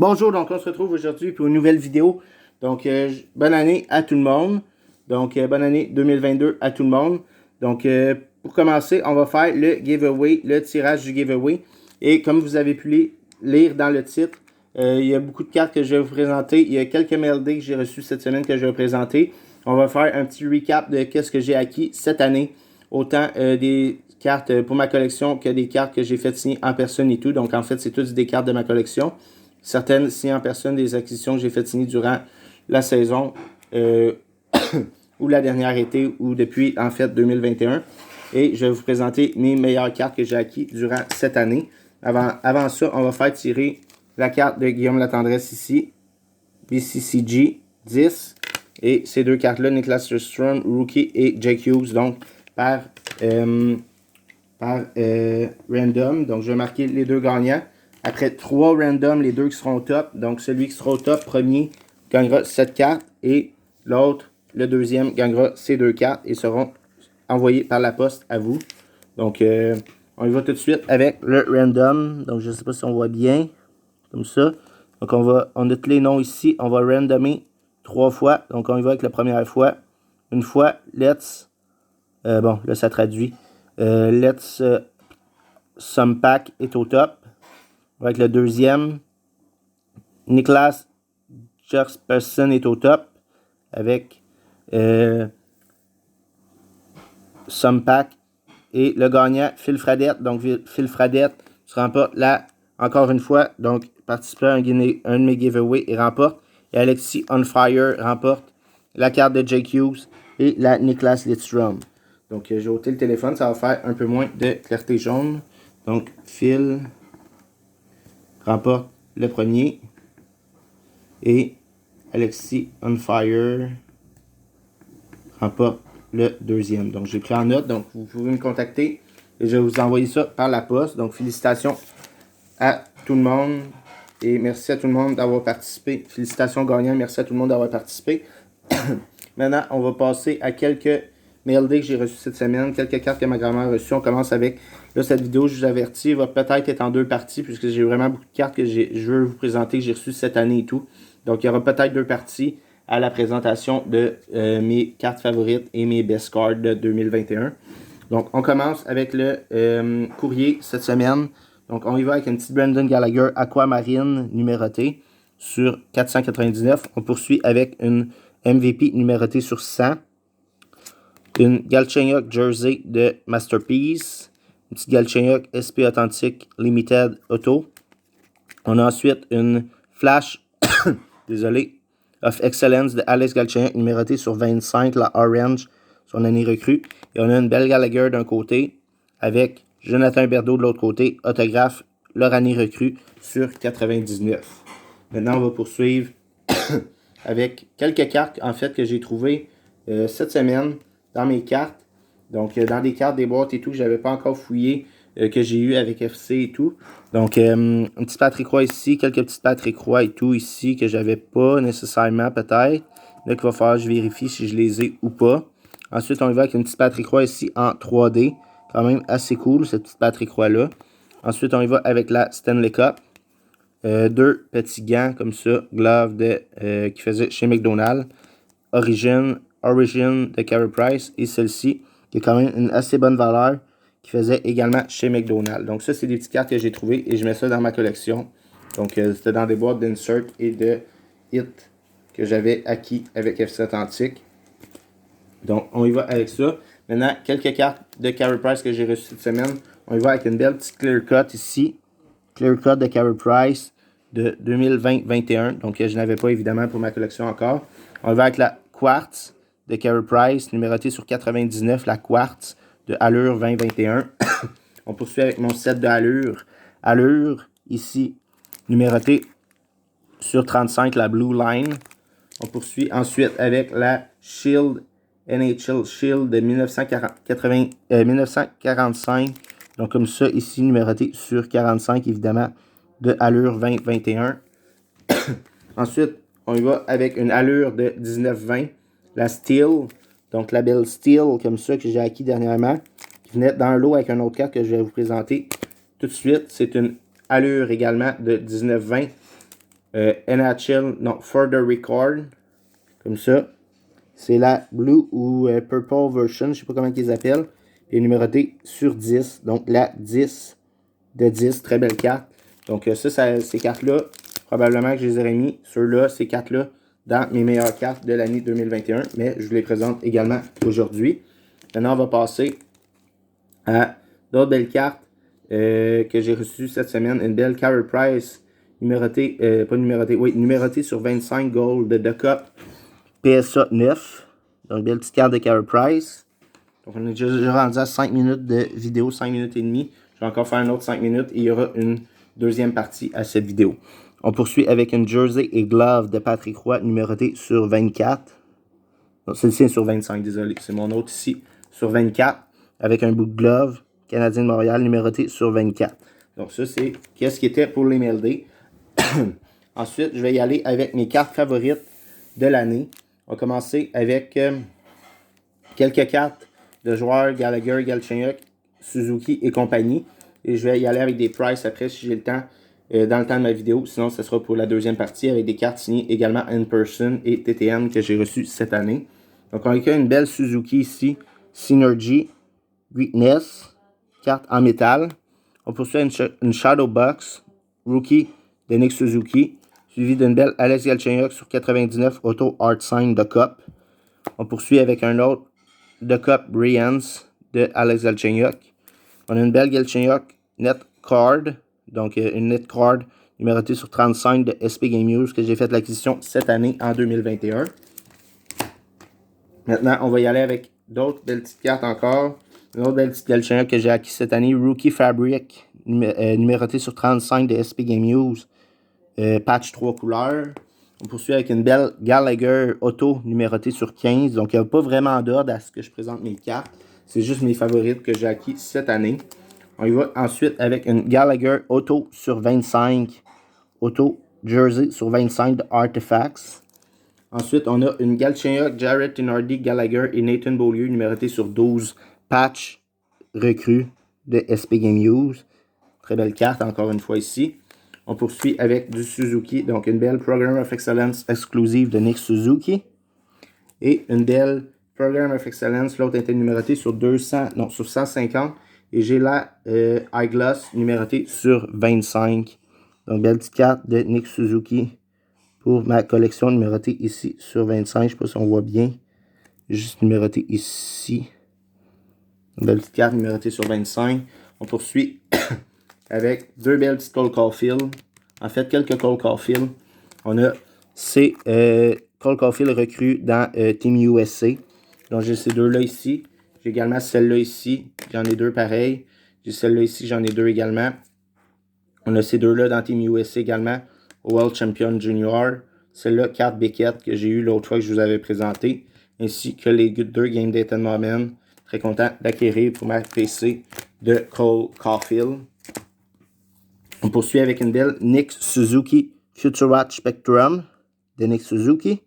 Bonjour, donc on se retrouve aujourd'hui pour une nouvelle vidéo. Donc, bonne année à tout le monde. Donc, bonne année 2022 à tout le monde. Donc, pour commencer, on va faire le giveaway, le tirage du giveaway. Et comme vous avez pu lire dans le titre, il y a beaucoup de cartes que je vais vous présenter. Il y a quelques MLD que j'ai reçus cette semaine que je vais vous présenter. On va faire un petit recap de qu'est-ce que j'ai acquis cette année. Autant des cartes pour ma collection que des cartes que j'ai fait signer en personne et tout. Donc, en fait, c'est toutes des cartes de ma collection. Certaines signées en personne, des acquisitions que j'ai faites signer durant la saison ou la dernière été ou depuis, en fait, 2021. Et je vais vous présenter mes meilleures cartes que j'ai acquises durant cette année. Avant ça, on va faire tirer la carte de Guillaume Latendresse ici, BCCG 10. Et ces deux cartes-là, Niklas Lidstrom, Rookie et Jake Hughes, donc par random. Donc, je vais marquer les deux gagnants. Après 3 randoms, les deux qui seront au top. Donc, celui qui sera au top premier gagnera cette carte et l'autre, le deuxième, gagnera ces deux cartes et seront envoyés par la poste à vous. Donc, on y va tout de suite avec le random. Donc, je ne sais pas si on voit bien. Comme ça. Donc, on a tous les noms ici. On va randomer 3 fois. Donc, on y va avec la première fois. Une fois, let's. Bon, là, ça traduit. Let's Sum Pack est au top. Avec le deuxième, Niklas Lidstrom est au top. Avec Sum Pack. Et le gagnant, Phil Fradette. Donc, Phil Fradette, tu remportes là, encore une fois, donc, participe à un de mes giveaways et remporte. Et Alexis On Fire remporte la carte de Jake Hughes et la Niklas Lidstrom. Donc, j'ai ôté le téléphone, ça va faire un peu moins de clarté jaune. Donc, Phil remporte le premier. Et Alexis On Fire remporte le deuxième. Donc, j'ai pris en note. Donc, vous pouvez me contacter et je vais vous envoyer ça par la poste. Donc, félicitations à tout le monde. Et merci à tout le monde d'avoir participé. Félicitations gagnants. Merci à tout le monde d'avoir participé. Maintenant, on va passer à quelques MLD que j'ai reçus cette semaine. Quelques cartes que ma grand-mère a reçues. On commence avec, là, cette vidéo, je vous avertis, va peut-être être en 2 parties puisque j'ai vraiment beaucoup de cartes que je veux vous présenter, que j'ai reçues cette année et tout. Donc, il y aura peut-être 2 parties à la présentation de mes cartes favorites et mes best cards de 2021. Donc, on commence avec le courrier cette semaine. Donc, on y va avec une petite Brendan Gallagher Aquamarine numérotée sur 499. On poursuit avec une MVP numérotée sur 100. Une Galchenyuk Jersey de Masterpiece. Une petite Galchenyuk SP Authentique Limited Auto. On a ensuite une Flash, désolé, of Excellence de Alex Galchenyuk numérotée sur 25, la Orange, son année recrue. Et on a une belle Gallagher d'un côté avec Jonathan Berdo de l'autre côté, autographe, leur année recrue sur 99. Maintenant, on va poursuivre avec quelques cartes en fait que j'ai trouvées cette semaine dans mes cartes. Donc, dans des cartes, des boîtes et tout, que je n'avais pas encore fouillé, que j'ai eu avec FC et tout. Donc, un petit Patrick Roy ici, quelques petites Patrick Roy et tout ici que j'avais pas nécessairement peut-être. Là, qu'il va falloir que je vérifie si je les ai ou pas. Ensuite, on y va avec une petite Patrick Roy ici en 3D. Quand même assez cool, cette petite Patrick Roy-là. Ensuite, on y va avec la Stanley Cup. 2 petits gants comme ça, gloves qui faisaient chez McDonald's. Origin de Carey Price. Et celle-ci, qui a quand même une assez bonne valeur, qui faisait également chez McDonald's. Donc ça, c'est des petites cartes que j'ai trouvées et je mets ça dans ma collection. Donc c'était dans des boîtes d'insert et de hit que j'avais acquis avec FC Authentique. Donc on y va avec ça. Maintenant, quelques cartes de Carey Price que j'ai reçues cette semaine. On y va avec une belle petite clear cut ici. Clear cut de Carey Price de 2020-21. Donc je n'avais pas évidemment pour ma collection encore. On y va avec la Quartz de Carey Price, numérotée sur 99, la Quartz de Allure 2021. On poursuit avec mon set de Allure. Allure, ici, numéroté sur 35, la Blue Line. On poursuit ensuite avec la Shield, NHL Shield de 1945. Donc comme ça, ici, numéroté sur 45, évidemment, de Allure 2021. Ensuite, on y va avec une Allure de 19-20, la Steel, donc la belle Steel comme ça que j'ai acquis dernièrement, qui venait dans l'eau avec un autre carte que je vais vous présenter tout de suite. C'est une Allure également de 19-20 NHL, non, For the Record, comme ça. C'est la Blue ou Purple version, je ne sais pas comment ils appellent. Et numérotée sur 10, donc la 10 de 10, très belle carte. Donc ces cartes-là, probablement que je les aurais mis, ceux-là, ces cartes-là, dans mes meilleures cartes de l'année 2021, mais je vous les présente également aujourd'hui. Maintenant, on va passer à d'autres belles cartes que j'ai reçues cette semaine. Une belle Carey Price, numérotée, pas numérotée, oui, numérotée sur 25 gold de The Cup PSA 9. Donc, belle petite carte de Carey Price. Donc, on est déjà rendu à 5 minutes de vidéo, 5 minutes et demie. Je vais encore faire un autre 5 minutes et il y aura une deuxième partie à cette vidéo. On poursuit avec une jersey et glove de Patrick Roy numérotée sur 24. Non, celle-ci est sur 25, désolé. C'est mon autre ici, sur 24. Avec un bout de glove Canadien de Montréal numéroté sur 24. Donc, ça, c'est qu'est-ce qui était pour les MLD. Ensuite, je vais y aller avec mes cartes favorites de l'année. On va commencer avec quelques cartes de joueurs Gallagher, Galchenyuk, Suzuki et compagnie. Et je vais y aller avec des prices après si j'ai le temps, dans le temps de ma vidéo. Sinon, ce sera pour la deuxième partie avec des cartes signées également in person et TTM que j'ai reçues cette année. Donc, on a une belle Suzuki ici, Synergy, Weakness, carte en métal. On poursuit une Shadow Box, Rookie de Nick Suzuki, suivi d'une belle Alex Galchenyuk sur 99 Auto Art Sign de Cup. On poursuit avec un autre The Cup Brilliance de Alex Galchenyuk. On a une belle Galchenyuk Net Card, donc une Net Card numérotée sur 35 de SP Game News que j'ai fait l'acquisition cette année en 2021. Maintenant, on va y aller avec d'autres belles petites cartes encore. Une autre belle petite Galchenyuk que j'ai acquis cette année, Rookie Fabric, numérotée sur 35 de SP Game News, patch 3 couleurs. On poursuit avec une belle Gallagher Auto numérotée sur 15. Donc, il n'y a pas vraiment d'ordre à ce que je présente mes cartes. C'est juste mes favorites que j'ai acquis cette année. On y va ensuite avec une Gallagher Auto sur 25. Auto Jersey sur 25 de Artifacts. Ensuite, on a une Galchenyuk, Jarrett Tenardi, Gallagher et Nathan Beaulieu numérotée sur 12. Patch recrue de SP Game News. Très belle carte encore une fois ici. On poursuit avec du Suzuki, donc une belle Program of Excellence exclusive de Nick Suzuki. Et une belle Program of Excellence, l'autre était numérotée sur 200, non, sur 150. Et j'ai la Eyeglass numérotée sur 25. Donc, belle petite carte de Nick Suzuki pour ma collection numérotée ici sur 25. Je ne sais pas si on voit bien. Juste numérotée ici. Une belle petite carte numérotée sur 25. On poursuit avec deux belles petites Cole Caulfield. En fait, quelques Cole Caulfield. On a ces Cole Caulfield recrues dans Team USA. Donc, j'ai ces deux-là ici. J'ai également celle-là ici. J'en ai deux pareils. J'ai celle-là ici. J'en ai deux également. On a ces deux-là dans Team USA également. World Champion Junior. Celle-là, carte Beckett que j'ai eu l'autre fois que je vous avais présenté. Ainsi que les deux Game Dayton Moment. Très content d'acquérir pour ma PC de Cole Caulfield. On poursuit avec une belle Nick Suzuki Future Watch Spectrum de Nick Suzuki.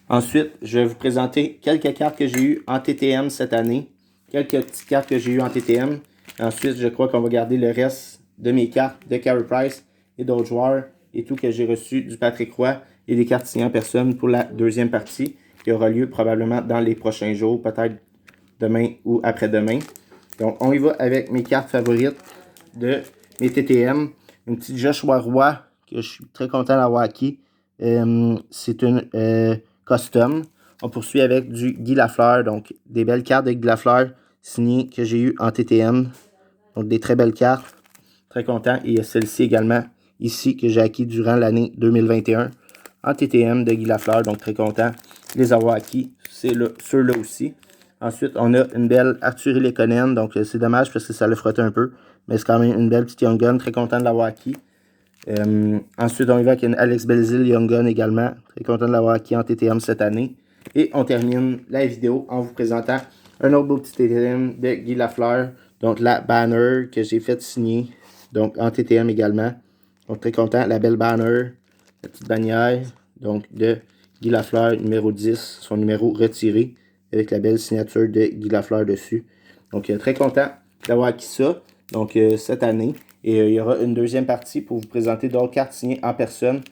Ensuite, je vais vous présenter quelques cartes que j'ai eues en TTM cette année. Quelques petites cartes que j'ai eues en TTM. Ensuite, je crois qu'on va garder le reste de mes cartes de Carey Price et d'autres joueurs et tout que j'ai reçu du Patrick Roy et des cartes signées en personne pour la deuxième partie qui aura lieu probablement dans les prochains jours, peut-être demain ou après-demain. Donc, on y va avec mes cartes favorites de mes TTM. Une petite Joshua Roy que je suis très content d'avoir acquis. C'est une custom. On poursuit avec du Guy Lafleur. Donc, des belles cartes de Guy Lafleur signées que j'ai eues en TTM. Donc, des très belles cartes. Très content. Et il y a celle-ci également ici que j'ai acquis durant l'année 2021 en TTM de Guy Lafleur. Donc, très content de les avoir acquis. C'est ceux-là aussi. Ensuite, on a une belle Arthur Lekonen. Donc, c'est dommage parce que ça le frottait un peu. Mais c'est quand même une belle petite Young Gun. Très content de l'avoir acquis. Ensuite, on y va avec une Alex Belzil Young Gun également. Très content de l'avoir acquis en TTM cette année. Et on termine la vidéo en vous présentant un autre beau petit TTM de Guy Lafleur. Donc, la banner que j'ai fait signer. Donc, en TTM également. Donc, très content. La belle banner. La petite bannière. Donc, de Guy Lafleur, numéro 10. Son numéro retiré. Avec la belle signature de Guy Lafleur dessus. Donc, très content d'avoir acquis ça. Donc, cette année. Et il y aura une deuxième partie pour vous présenter d'autres cartes signées en personne